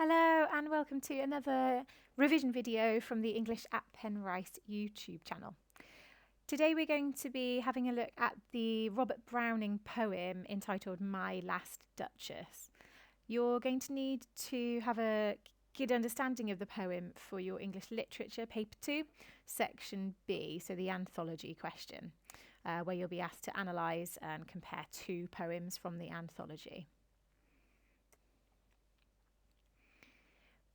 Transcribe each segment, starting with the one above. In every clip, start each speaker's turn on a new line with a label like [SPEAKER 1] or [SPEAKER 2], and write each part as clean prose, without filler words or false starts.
[SPEAKER 1] Hello and welcome to another revision video from the English at Penrice YouTube channel. Today we're going to be having a look at the Robert Browning poem entitled My Last Duchess. You're going to need to have a good understanding of the poem for your English Literature Paper 2, Section B, so the anthology question, where you'll be asked to analyse and compare two poems from the anthology.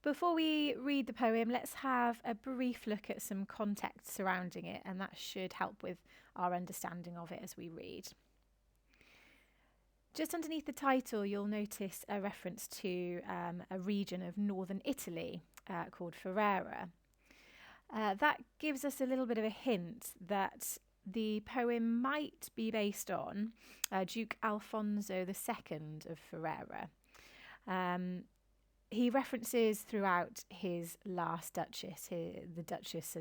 [SPEAKER 1] Before we read the poem, let's have a brief look at some context surrounding it, and that should help with our understanding of it as we read. Just underneath the title, you'll notice a reference to a region of northern Italy called Ferrara. That gives us a little bit of a hint that the poem might be based on Duke Alfonso II of Ferrara. He references throughout his last Duchess, the Duchess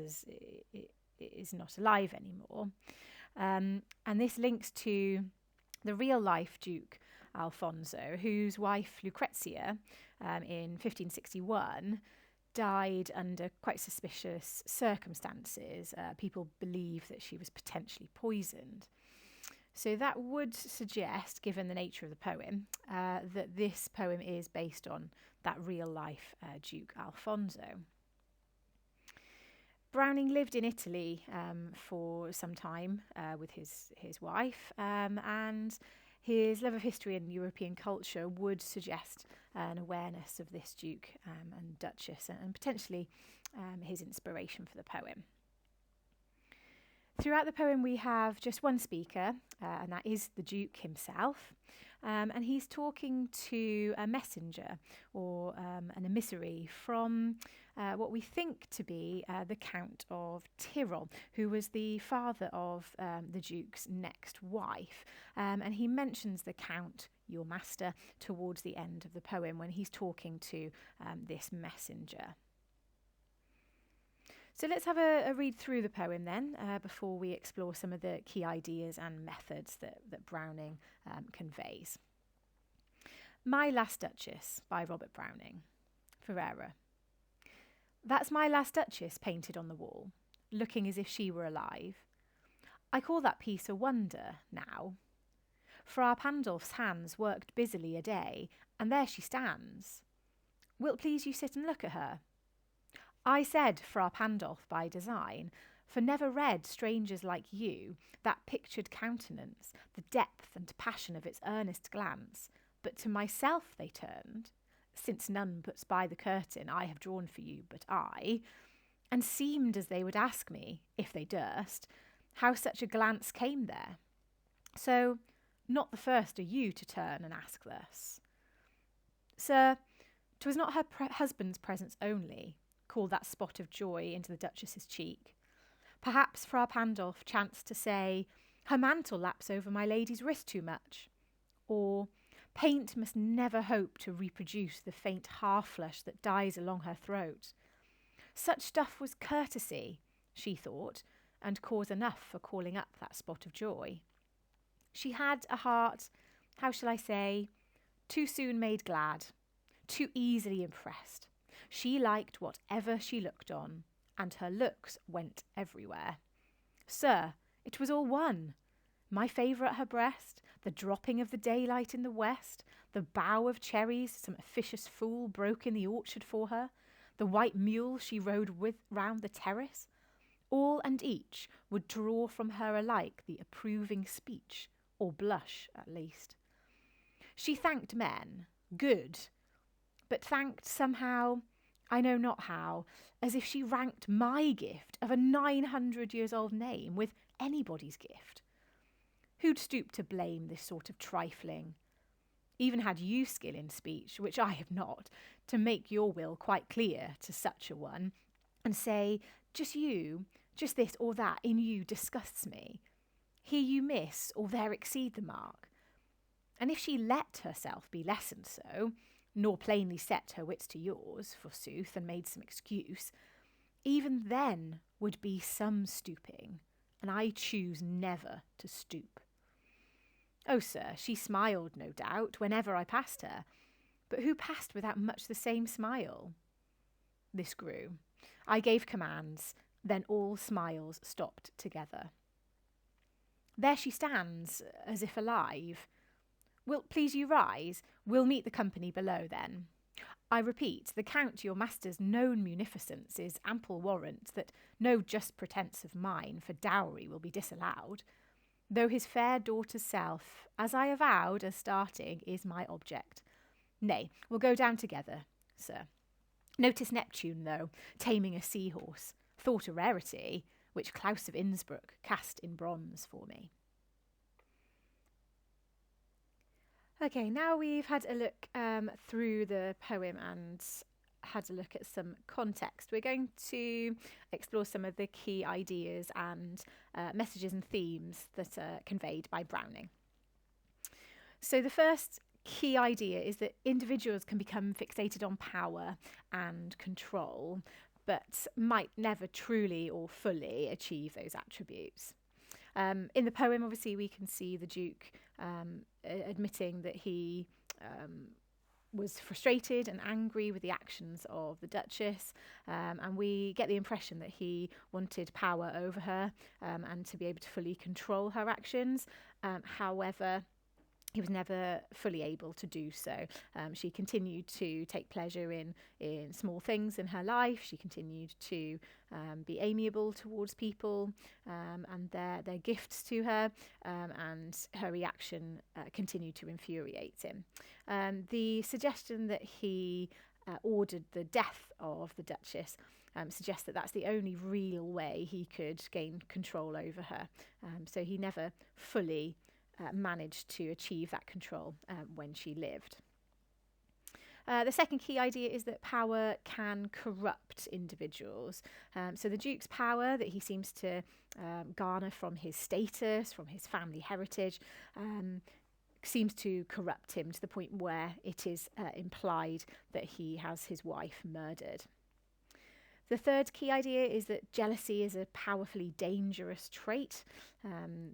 [SPEAKER 1] is not alive anymore. And this links to the real-life Duke Alfonso, whose wife Lucrezia, in 1561, died under quite suspicious circumstances. People believe that she was potentially poisoned. So that would suggest, given the nature of the poem, that this poem is based on that real-life Duke Alfonso. Browning lived in Italy for some time with his wife, and his love of history and European culture would suggest an awareness of this Duke and Duchess, and potentially his inspiration for the poem. Throughout the poem we have just one speaker, and that is the Duke himself, and he's talking to a messenger or an emissary from what we think to be the Count of Tyrol, who was the father of the Duke's next wife, and he mentions the Count, your master, towards the end of the poem when he's talking to this messenger. So let's have a read through the poem then, before we explore some of the key ideas and methods that Browning conveys. My Last Duchess by Robert Browning, Ferrara. That's my last Duchess painted on the wall, looking as if she were alive. I call that piece a wonder now. Fra Pandolf's hands worked busily a day, and there she stands. Wilt please you sit and look at her? I said Fra Pandolf by design, for never read strangers like you that pictured countenance, the depth and passion of its earnest glance, but to myself they turned, since none puts by the curtain I have drawn for you but I, and seemed as they would ask me, if they durst, how such a glance came there. So, not the first are you to turn and ask thus. Sir, 'twas not her husband's presence only, called that spot of joy into the Duchess's cheek. Perhaps Fra Pandolf chanced to say, her mantle laps over my lady's wrist too much. Or, paint must never hope to reproduce the faint half-flush that dies along her throat. Such stuff was courtesy, she thought, and cause enough for calling up that spot of joy. She had a heart, how shall I say, too soon made glad, too easily impressed. She liked whatever she looked on, and her looks went everywhere. Sir, it was all one. My favour at her breast, the dropping of the daylight in the west, the bough of cherries some officious fool broke in the orchard for her, the white mule she rode with round the terrace, all and each would draw from her alike the approving speech, or blush at least. She thanked men, good, but thanked somehow, I know not how, as if she ranked my gift of a 900-years-old name with anybody's gift. Who'd stoop to blame this sort of trifling? Even had you skill in speech, which I have not, to make your will quite clear to such a one, and say, just you, just this or that in you disgusts me. Here you miss, or there exceed the mark. And if she let herself be lessoned so, nor plainly set her wits to yours, forsooth, and made some excuse, even then would be some stooping, and I choose never to stoop. Oh, sir, she smiled, no doubt, whenever I passed her, but who passed without much the same smile? This grew. I gave commands, then all smiles stopped together. There she stands, as if alive. Wilt please you rise? We'll meet the company below then. I repeat, the Count your master's known munificence is ample warrant that no just pretence of mine for dowry will be disallowed, though his fair daughter's self, as I avowed as starting, is my object. Nay, we'll go down together, sir. Notice Neptune, though, taming a seahorse, thought a rarity, which Claus of Innsbruck cast in bronze for me. Okay, now we've had a look through the poem and had a look at some context. We're going to explore some of the key ideas and messages and themes that are conveyed by Browning. So the first key idea is that individuals can become fixated on power and control, but might never truly or fully achieve those attributes. In the poem, obviously, we can see the Duke admitting that he was frustrated and angry with the actions of the Duchess, and we get the impression that he wanted power over her and to be able to fully control her actions. However, he was never fully able to do so. She continued to take pleasure in small things in her life. She continued to be amiable towards people and their gifts to her, and her reaction continued to infuriate him. The suggestion that he ordered the death of the Duchess suggests that that's the only real way he could gain control over her. So he never fully managed to achieve that control when she lived. The second key idea is that power can corrupt individuals. So the Duke's power that he seems to garner from his status, from his family heritage, seems to corrupt him to the point where it is implied that he has his wife murdered. The third key idea is that jealousy is a powerfully dangerous trait.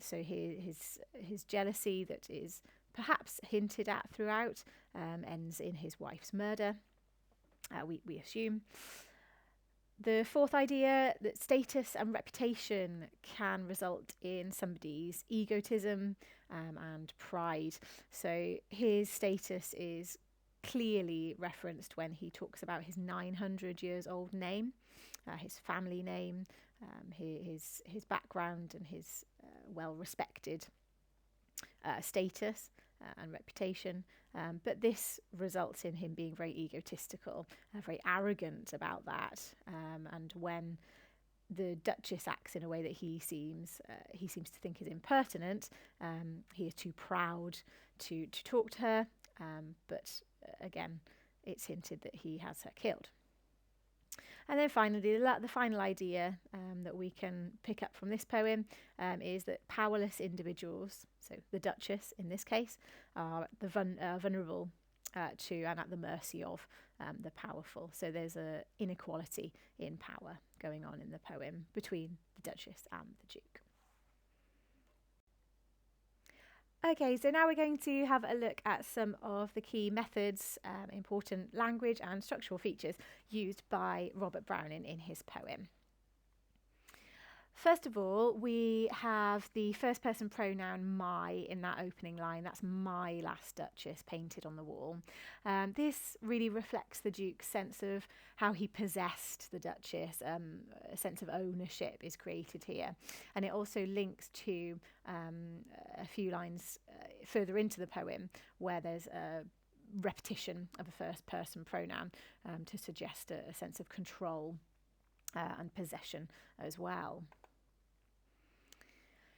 [SPEAKER 1] So his jealousy that is perhaps hinted at throughout ends in his wife's murder, we assume. The fourth idea, that status and reputation can result in somebody's egotism and pride. So his status is clearly referenced when he talks about his 900 years old name, his family name, his background and his well-respected status and reputation. But this results in him being very egotistical, very arrogant about that. And when the Duchess acts in a way that he seems to think is impertinent, he is too proud to talk to her. But again, it's hinted that he has her killed. And then finally, the final idea that we can pick up from this poem is that powerless individuals, so the Duchess in this case, are vulnerable to and at the mercy of the powerful. So there's an inequality in power going on in the poem between the Duchess and the Duke. Okay, so now we're going to have a look at some of the key methods, important language and structural features used by Robert Browning in his poem. First of all, we have the first person pronoun my in that opening line. That's my last Duchess painted on the wall. This really reflects the Duke's sense of how he possessed the Duchess. A sense of ownership is created here. And it also links to a few lines further into the poem where there's a repetition of a first person pronoun to suggest a sense of control and possession as well.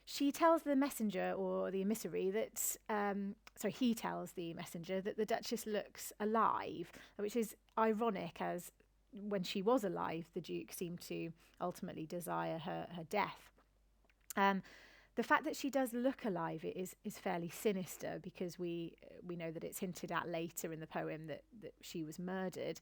[SPEAKER 1] She tells the messenger or the emissary that, he tells the messenger that the Duchess looks alive, which is ironic as when she was alive, the Duke seemed to ultimately desire her death. The fact that she does look alive is fairly sinister because we know that it's hinted at later in the poem that she was murdered.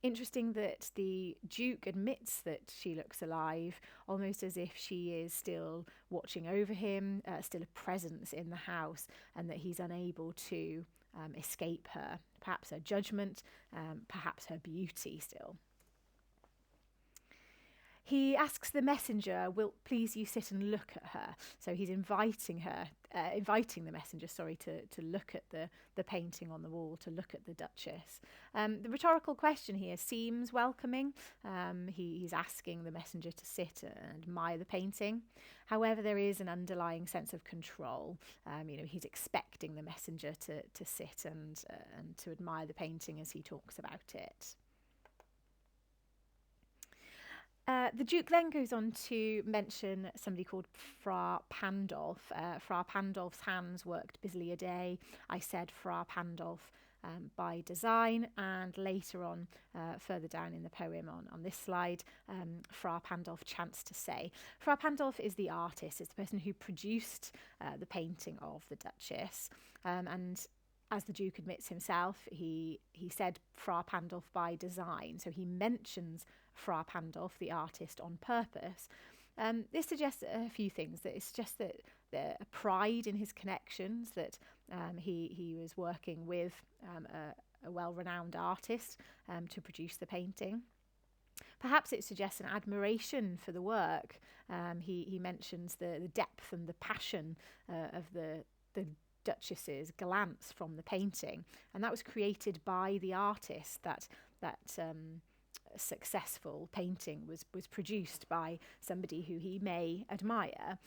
[SPEAKER 1] Interesting that the Duke admits that she looks alive, almost as if she is still watching over him, still a presence in the house, and that he's unable to escape her, perhaps her judgment, perhaps her beauty still. He asks the messenger, "Wilt please you sit and look at her?" So he's inviting the messenger, to look at the painting on the wall, to look at the Duchess. The rhetorical question here seems welcoming. He's asking the messenger to sit and admire the painting. However, there is an underlying sense of control. He's expecting the messenger to sit and to admire the painting as he talks about it. The Duke then goes on to mention somebody called Fra Pandolf. Fra Pandolf's hands worked busily a day. I said Fra Pandolf by design, and later on, further down in the poem on this slide, Fra Pandolf chants to say. Fra Pandolf is the artist, it's the person who produced the painting of the Duchess, and as the Duke admits himself, he said Fra Pandolf by design, so he mentions Fra Pandolf, the artist, on purpose. This suggests a few things. That it suggests that a pride in his connections, that he was working with a well-renowned artist to produce the painting. Perhaps it suggests an admiration for the work. He mentions the depth and the passion of the Duchess's glance from the painting, and that was created by the artist. That successful painting was produced by somebody who he may admire.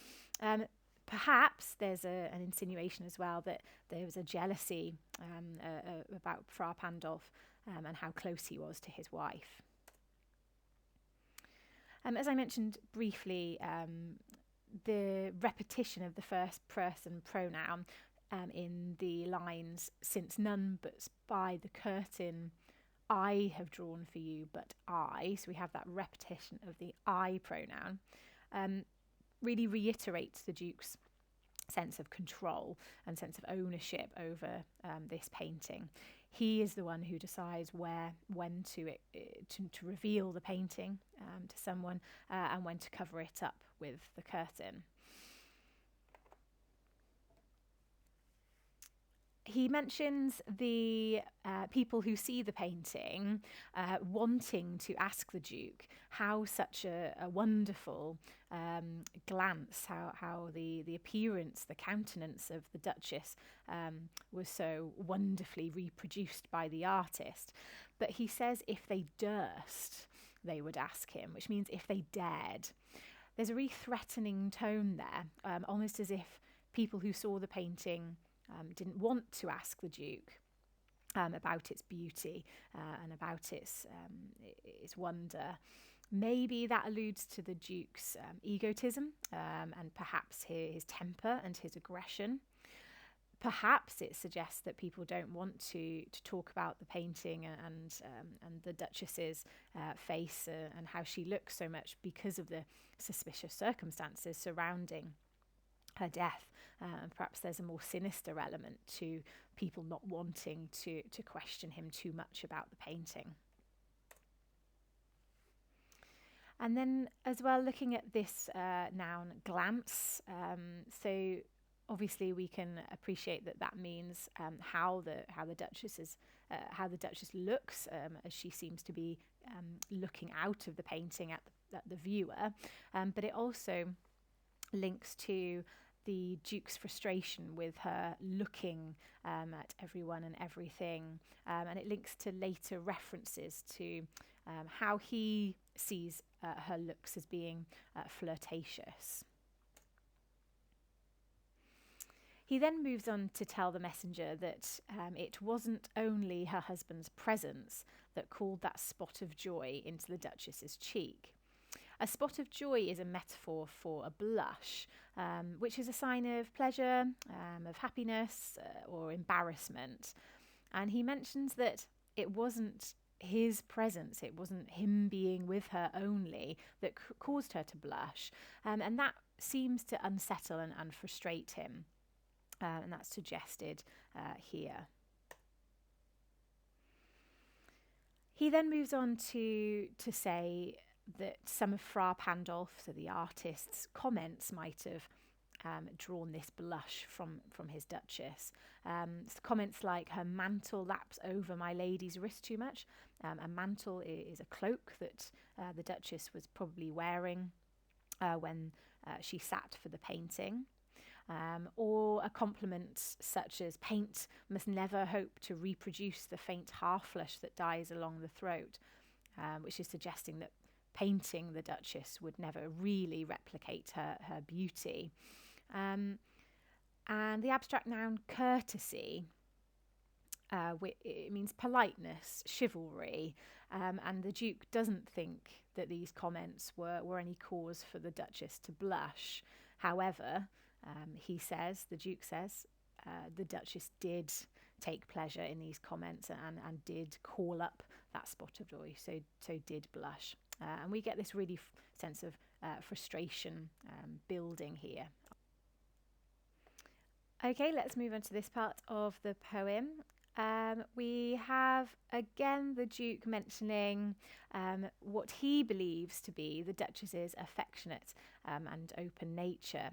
[SPEAKER 1] Perhaps there's an insinuation as well that there was a jealousy about Fra Pandolf and how close he was to his wife. As I mentioned briefly, the repetition of the first person pronoun in the lines, "Since none but by the curtain I have drawn for you, but I," so we have that repetition of the I pronoun, really reiterates the Duke's sense of control and sense of ownership over this painting. He is the one who decides when to reveal the painting to someone and when to cover it up with the curtain. He mentions the people who see the painting wanting to ask the Duke how such a wonderful glance, how the appearance, the countenance of the Duchess was so wonderfully reproduced by the artist. But he says if they durst, they would ask him, which means if they dared. There's a really threatening tone there, almost as if people who saw the painting didn't want to ask the Duke about its beauty and about its wonder. Maybe that alludes to the Duke's egotism and perhaps his temper and his aggression. Perhaps it suggests that people don't want to talk about the painting and the Duchess's face and how she looks so much because of the suspicious circumstances surrounding her death. Perhaps there's a more sinister element to people not wanting to question him too much about the painting. And then as well, looking at this noun glance, so obviously we can appreciate that means how the Duchess looks as she seems to be looking out of the painting at the viewer, but it also links to the Duke's frustration with her looking at everyone and everything, and it links to later references to how he sees her looks as being flirtatious. He then moves on to tell the messenger that it wasn't only her husband's presence that called that spot of joy into the Duchess's cheek. A spot of joy is a metaphor for a blush, which is a sign of pleasure, of happiness, or embarrassment. And he mentions that it wasn't his presence, it wasn't him being with her only that caused her to blush. And that seems to unsettle and frustrate him. And that's suggested here. He then moves on to say that some of Fra Pandolf, so the artist's comments, might have drawn this blush from his Duchess. Comments like, her mantle laps over my lady's wrist too much. A mantle is a cloak that the Duchess was probably wearing when she sat for the painting. Or a compliment such as, paint must never hope to reproduce the faint half-flush that dies along the throat, which is suggesting that painting the Duchess would never really replicate her beauty. And the abstract noun courtesy, it means politeness, chivalry, and the Duke doesn't think that these comments were any cause for the Duchess to blush. However, the Duke says, the Duchess did take pleasure in these comments and did call up that spot of joy, so did blush. And we get this really sense of frustration building here. Okay, let's move on to this part of the poem. We have again the Duke mentioning what he believes to be the Duchess's affectionate and open nature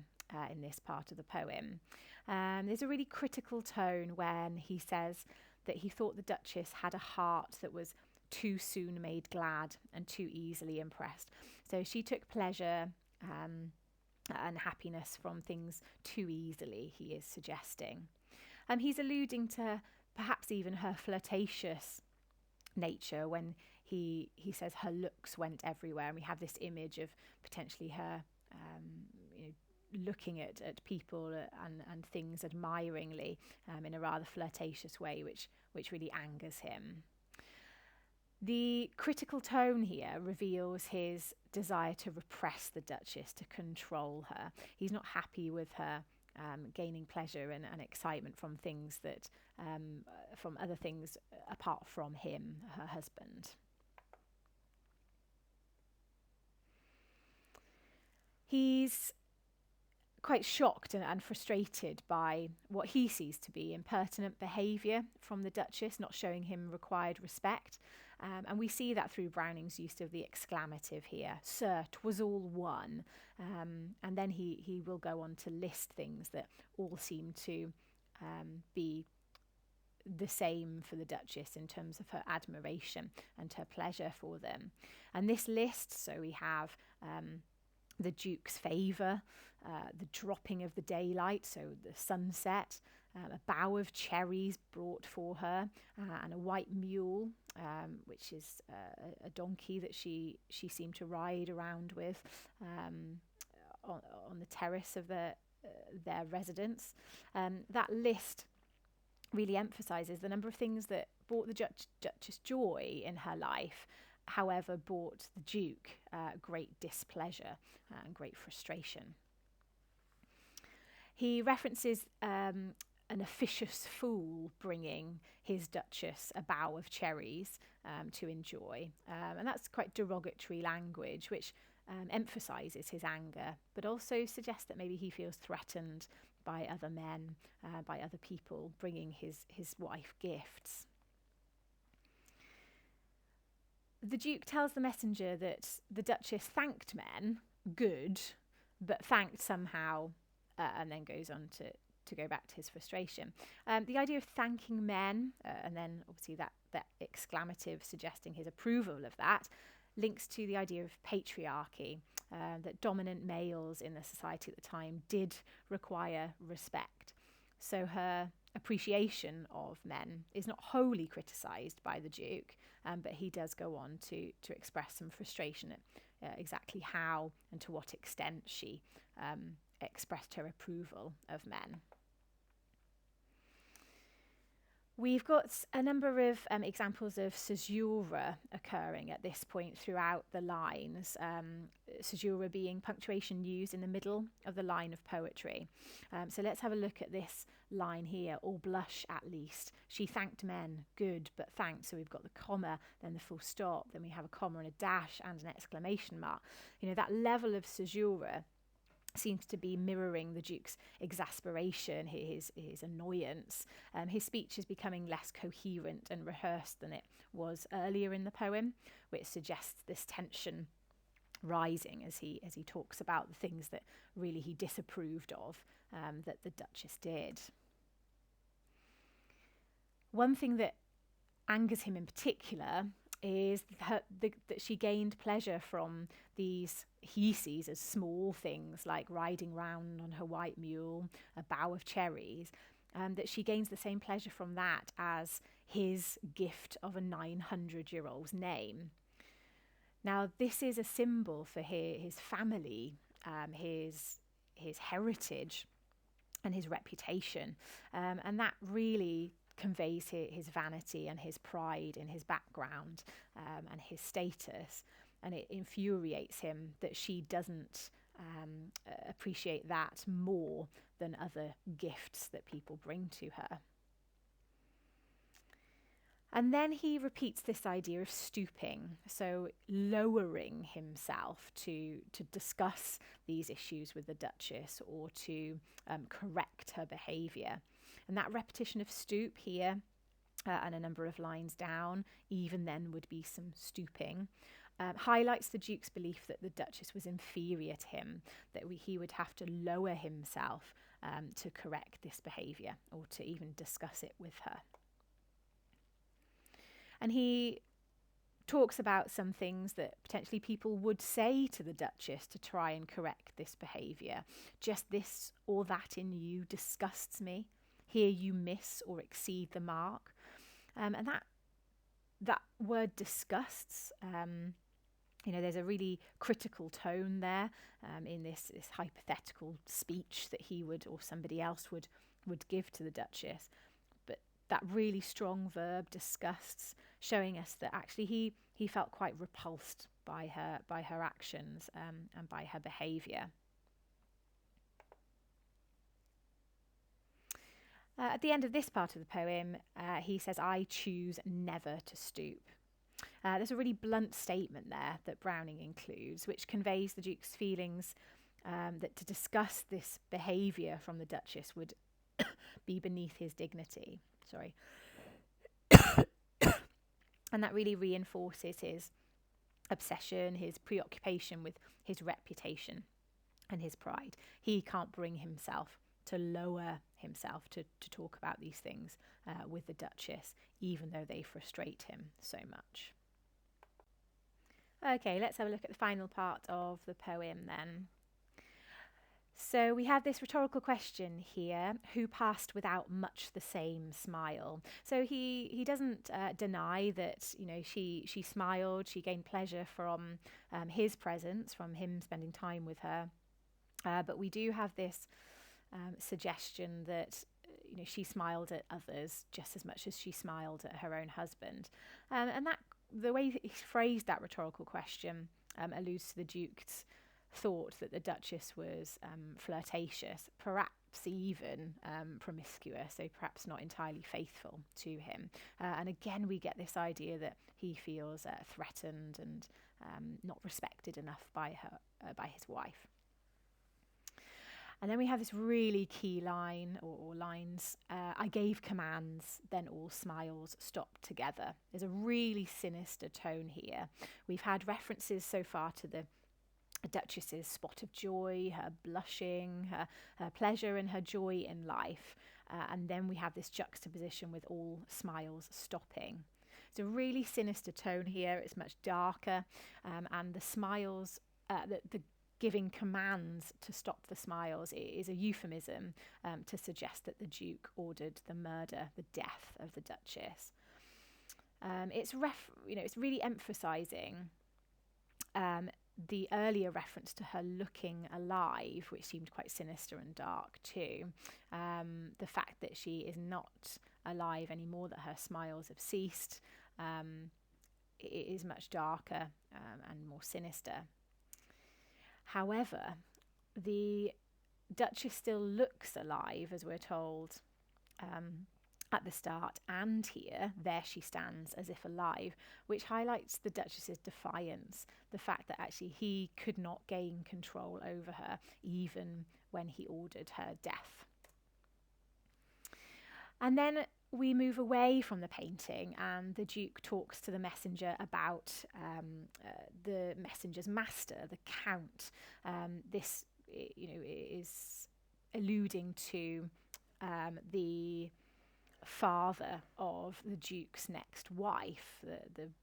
[SPEAKER 1] in this part of the poem. There's a really critical tone when he says that he thought the Duchess had a heart that was too soon made glad and too easily impressed. So she took pleasure and happiness from things too easily, he is suggesting. He's alluding to perhaps even her flirtatious nature when he says her looks went everywhere, and we have this image of potentially her looking at people and things admiringly in a rather flirtatious way, which really angers him. The critical tone here reveals his desire to repress the Duchess, to control her. He's not happy with her gaining pleasure and excitement from things that, from other things apart from him, her husband. He's quite shocked and frustrated by what he sees to be impertinent behaviour from the Duchess, not showing him required respect. And we see that through Browning's use of the exclamative here. Sir, 'twas all one. And then he will go on to list things that all seem to be the same for the Duchess in terms of her admiration and her pleasure for them. And this list, so we have the Duke's favour, the dropping of the daylight, so the sunset, a bough of cherries brought for her, and a white mule, which is a donkey that she seemed to ride around with on the terrace of their residence. That list really emphasises the number of things that brought the Duchess joy in her life, however brought the Duke great displeasure and great frustration. He references an officious fool bringing his Duchess a bough of cherries to enjoy. And that's quite derogatory language, which emphasises his anger, but also suggests that maybe he feels threatened by other men, by other people bringing his wife gifts. The Duke tells the messenger that the Duchess thanked men, good, but thanked somehow, and then goes on to go back to his frustration. The idea of thanking men, and then obviously that exclamative suggesting his approval of that, links to the idea of patriarchy, that dominant males in the society at the time did require respect. So her appreciation of men is not wholly criticised by the Duke, but he does go on to express some frustration at exactly how and to what extent she expressed her approval of men. We've got a number of examples of caesura occurring at this point throughout the lines, caesura being punctuation used in the middle of the line of poetry. So let's have a look at this line here, all blush at least. She thanked men, good, but thanked. So we've got the comma, then the full stop, then we have a comma and a dash and an exclamation mark. You know, that level of caesura seems to be mirroring the Duke's exasperation, his annoyance. His speech is becoming less coherent and rehearsed than it was earlier in the poem, which suggests this tension rising as he talks about the things that really he disapproved of that the Duchess did. One thing that angers him in particular is that she gained pleasure from these he sees as small things like riding round on her white mule, a bough of cherries, that she gains the same pleasure from that as his gift of a 900-year-old's name. Now, this is a symbol for his family, his heritage and his reputation, and that really conveys his vanity and his pride in his background and his status, and it infuriates him that she doesn't appreciate that more than other gifts that people bring to her. And then he repeats this idea of stooping, so lowering himself to discuss these issues with the Duchess or to correct her behaviour. And that repetition of stoop here and a number of lines down, even then would be some stooping, highlights the Duke's belief that the Duchess was inferior to him, that he would have to lower himself to correct this behaviour or to even discuss it with her. And he talks about some things that potentially people would say to the Duchess to try and correct this behaviour. Just this or that in you disgusts me. Here you miss or exceed the mark. And that word disgusts, there's a really critical tone there in this hypothetical speech that he would or somebody else would give to the Duchess. But that really strong verb, disgusts, showing us that actually he felt quite repulsed by her actions and by her behaviour. At the end of this part of the poem, he says, "I choose never to stoop." There's a really blunt statement there that Browning includes, which conveys the Duke's feelings that to discuss this behaviour from the Duchess would be beneath his dignity. And that really reinforces his obsession, his preoccupation with his reputation and his pride. He can't bring himself to lower himself to talk about these things with the Duchess, even though they frustrate him so much. Okay, let's have a look at the final part of the poem then. So we have this rhetorical question here: who passed without much the same smile? So he doesn't deny that she smiled, she gained pleasure from his presence, from him spending time with her, but we do have this suggestion that she smiled at others just as much as she smiled at her own husband, and that the way he phrased that rhetorical question alludes to the Duke's thought that the Duchess was flirtatious, perhaps even promiscuous, so perhaps not entirely faithful to him. And again, we get this idea that he feels threatened and not respected enough by his wife. And then we have this really key line or lines, "I gave commands, then all smiles stopped together." There's a really sinister tone here. We've had references so far to the Duchess's spot of joy, her blushing, her pleasure and her joy in life. And then we have this juxtaposition with all smiles stopping. It's a really sinister tone here. It's much darker. And the smiles, the giving commands to stop the smiles is a euphemism to suggest that the Duke ordered the murder, the death of the Duchess. It's really emphasising the earlier reference to her looking alive, which seemed quite sinister and dark too. The fact that she is not alive anymore, that her smiles have ceased, it is much darker and more sinister. However, the Duchess still looks alive, as we're told at the start and here. There she stands as if alive, which highlights the Duchess's defiance, the fact that actually he could not gain control over her even when he ordered her death. And then we move away from the painting, and the Duke talks to the messenger about the messenger's master, the Count. This, is alluding to the father of the Duke's next wife,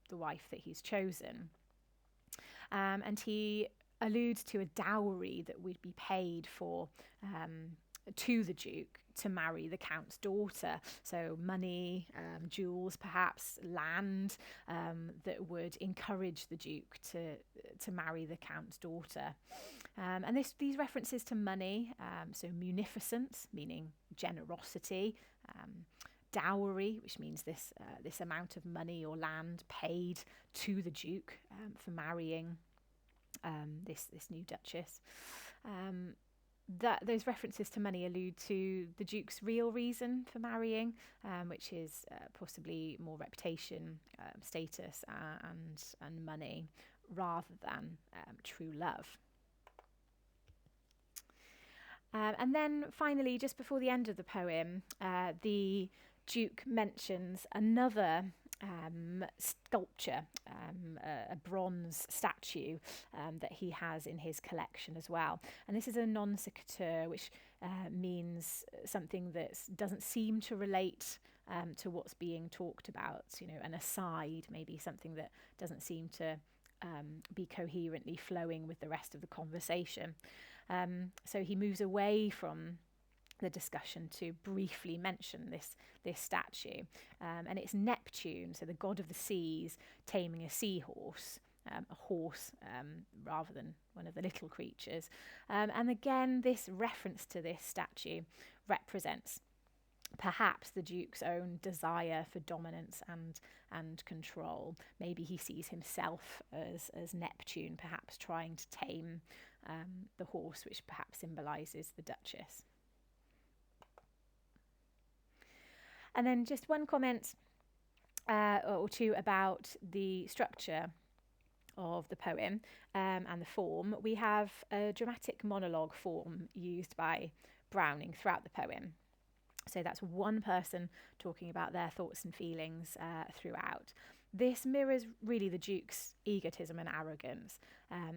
[SPEAKER 1] the wife that he's chosen. And he alludes to a dowry that would be paid for to the Duke to marry the Count's daughter. So money, jewels, perhaps land, that would encourage the Duke to marry the Count's daughter. And these references to money, so munificence, meaning generosity, dowry, which means this amount of money or land paid to the Duke for marrying this new Duchess. Those references to money allude to the Duke's real reason for marrying, which is possibly more reputation, status, and money, rather than true love. And then finally, just before the end of the poem, the Duke mentions another sculpture, a bronze statue that he has in his collection as well. And this is a non sequitur, which means something that doesn't seem to relate to what's being talked about, an aside, maybe something that doesn't seem to be coherently flowing with the rest of the conversation. So he moves away from the discussion to briefly mention this statue, and it's Neptune, so the god of the seas, taming a seahorse, a horse rather than one of the little creatures. And again, this reference to this statue represents perhaps the Duke's own desire for dominance and control. Maybe he sees himself as Neptune, perhaps trying to tame the horse, which perhaps symbolises the Duchess. And then just one comment or two about the structure of the poem and the form. We have a dramatic monologue form used by Browning throughout the poem. So that's one person talking about their thoughts and feelings throughout. This mirrors really the Duke's egotism and arrogance.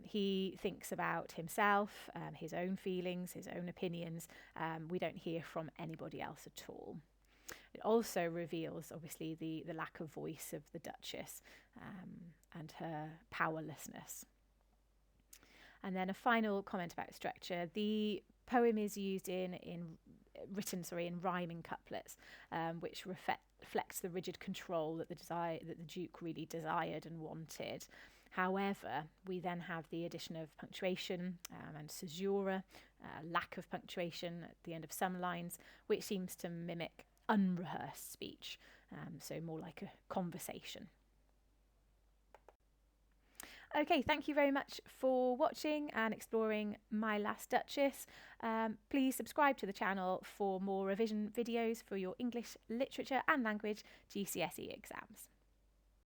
[SPEAKER 1] He thinks about himself, his own feelings, his own opinions. We don't hear from anybody else at all. It also reveals, obviously, the lack of voice of the Duchess and her powerlessness. And then a final comment about structure. The poem is used written in rhyming couplets, which reflects the rigid control that the Duke really desired and wanted. However, we then have the addition of punctuation and caesura, lack of punctuation at the end of some lines, which seems to mimic unrehearsed speech, so more like a conversation. Okay, thank you very much for watching and exploring My Last Duchess. Please subscribe to the channel for more revision videos for your English, literature and language GCSE exams.